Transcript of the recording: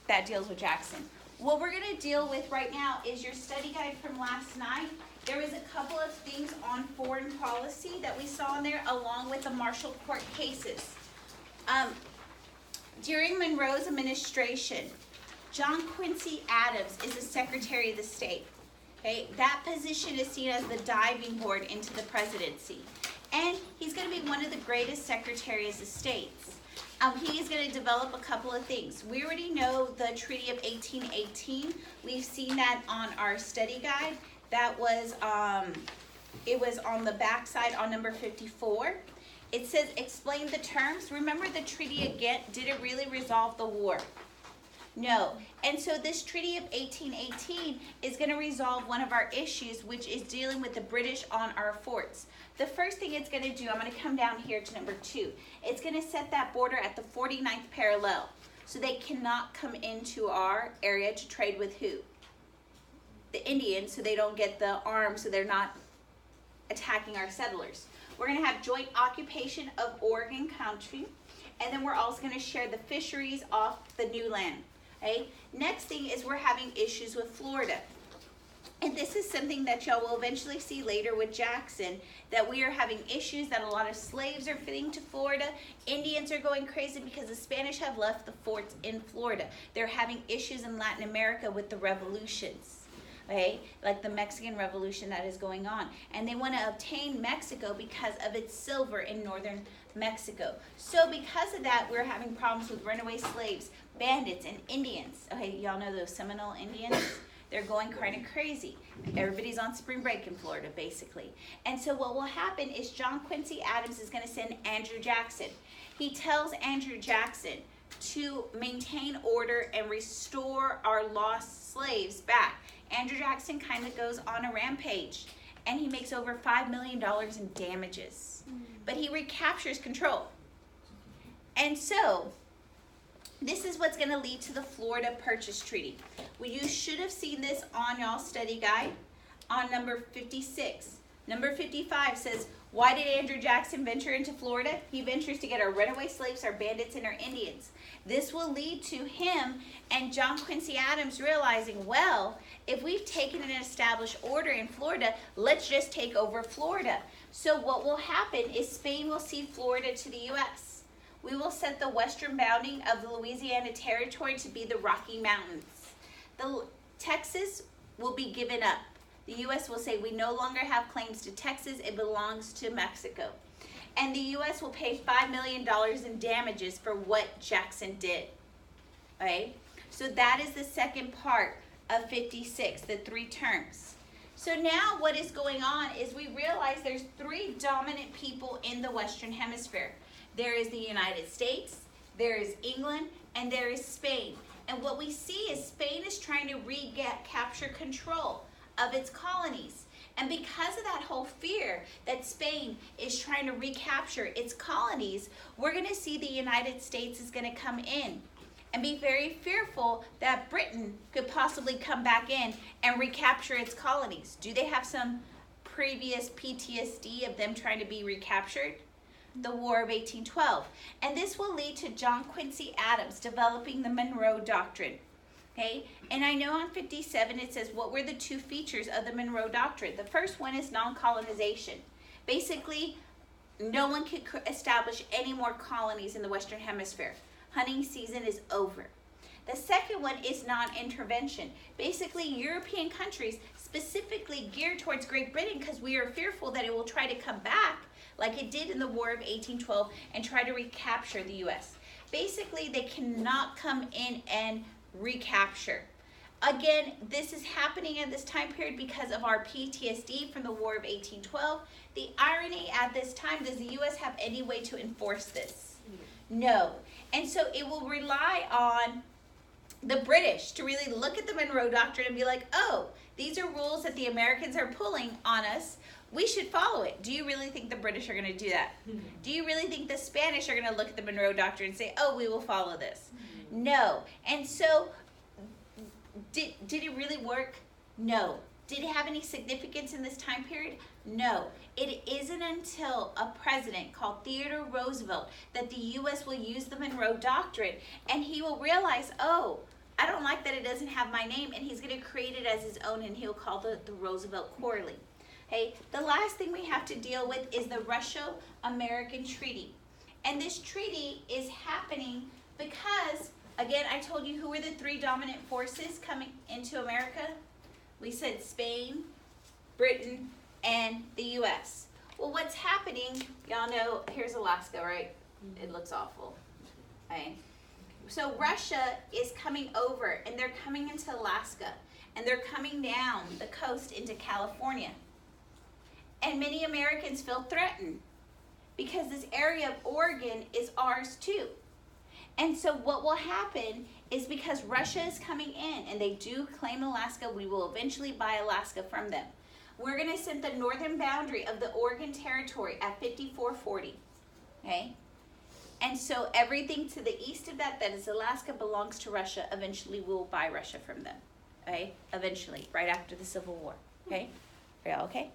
that deals with Jackson. What we're going to deal with right now is your study guide from last night. There was a couple of things on foreign policy that we saw in there, along with the Marshall Court cases. During Monroe's administration, John Quincy Adams is the Secretary of the State. Okay, that position is seen as the diving board into the presidency. And he's going to be one of the greatest secretaries of states. He is going to develop a couple of things. We already know the Treaty of 1818. We've seen that on our study guide. That was, it was on the back side on number 54. It says, explain the terms. Remember the treaty again, did it really resolve the war? No. And so this Treaty of 1818 is going to resolve one of our issues, which is dealing with the British on our forts. The first thing it's going to do, I'm going to come down here to number 2. It's going to set that border at the 49th parallel. So they cannot come into our area to trade with who? The Indians, so they don't get the arms, so they're not attacking our settlers. We're going to have joint occupation of Oregon Country, and then we're also going to share the fisheries off the new land. Okay? Next thing is we're having issues with Florida. And this is something that y'all will eventually see later with Jackson, that we are having issues that a lot of slaves are fleeing to Florida. Indians are going crazy because the Spanish have left the forts in Florida. They're having issues in Latin America with the revolutions. Okay, like the Mexican Revolution that is going on. And they want to obtain Mexico because of its silver in northern Mexico. So because of that, we're having problems with runaway slaves, bandits, and Indians. Okay, y'all know those Seminole Indians? They're going kind of crazy. Everybody's on spring break in Florida, basically. And so what will happen is John Quincy Adams is going to send Andrew Jackson. He tells Andrew Jackson to maintain order and restore our lost slaves back. Andrew Jackson kind of goes on a rampage, and he makes over $5 million in damages. But he recaptures control. And so this is what's going to lead to the Florida Purchase Treaty. Well, you should have seen this on y'all's study guide on number 56. Number 55 says, why did Andrew Jackson venture into Florida? He ventures to get our runaway slaves, our bandits, and our Indians. This will lead to him and John Quincy Adams realizing, well, if we've taken an established order in Florida, let's just take over Florida. So what will happen is Spain will cede Florida to the U.S. We will set the western bounding of the Louisiana Territory to be the Rocky Mountains. Texas will be given up. The U.S. will say we no longer have claims to Texas, it belongs to Mexico. And the U.S. will pay $5 million in damages for what Jackson did. Okay? So that is the second part of 56, the 3 terms. So now what is going on is we realize there's 3 dominant people in the Western Hemisphere. There is the United States, there is England, and there is Spain. And what we see is Spain is trying to capture control of its colonies. And because of that whole fear that Spain is trying to recapture its colonies, we're going to see the United States is going to come in and be very fearful that Britain could possibly come back in and recapture its colonies. Do they have some previous PTSD of them trying to be recaptured? The War of 1812. And this will lead to John Quincy Adams developing the Monroe Doctrine. Okay, and I know on 57 it says what were the 2 features of the Monroe Doctrine. The first one is non-colonization. Basically, no one could establish any more colonies in the Western Hemisphere. Hunting season is over. The second one is non-intervention. Basically, European countries specifically geared towards Great Britain because we are fearful that it will try to come back like it did in the War of 1812 and try to recapture the U.S. Basically, they cannot come in and recapture. Again, this is happening at this time period because of our PTSD from the War of 1812. The irony at this time, does the U.S. have any way to enforce this? No. And so it will rely on the British to really look at the Monroe Doctrine and be like, oh, these are rules that the Americans are pulling on us. We should follow it. Do you really think the British are going to do that? Do you really think the Spanish are going to look at the Monroe Doctrine and say, oh, we will follow this? No. And so, did it really work? No. Did it have any significance in this time period? No. It isn't until a president called Theodore Roosevelt that the U.S. will use the Monroe Doctrine, and he will realize, oh, I don't like that it doesn't have my name, and he's going to create it as his own, and he'll call the Roosevelt Quarterly. Okay, the last thing we have to deal with is the Russo-American Treaty. And this treaty is happening because, again, I told you who were the three dominant forces coming into America. We said Spain, Britain, and the U.S. Well, what's happening, y'all know, here's Alaska, right? It looks awful. Okay. So Russia is coming over, and they're coming into Alaska, and they're coming down the coast into California. And many Americans feel threatened because this area of Oregon is ours too. And so what will happen is, because Russia is coming in and they do claim Alaska, we will eventually buy Alaska from them. We're going to set the northern boundary of the Oregon Territory at 5440. Okay? And so everything to the east of that is Alaska, belongs to Russia. Eventually we'll buy Russia from them. Okay? Eventually, right after the Civil War. Okay? Are y'all okay?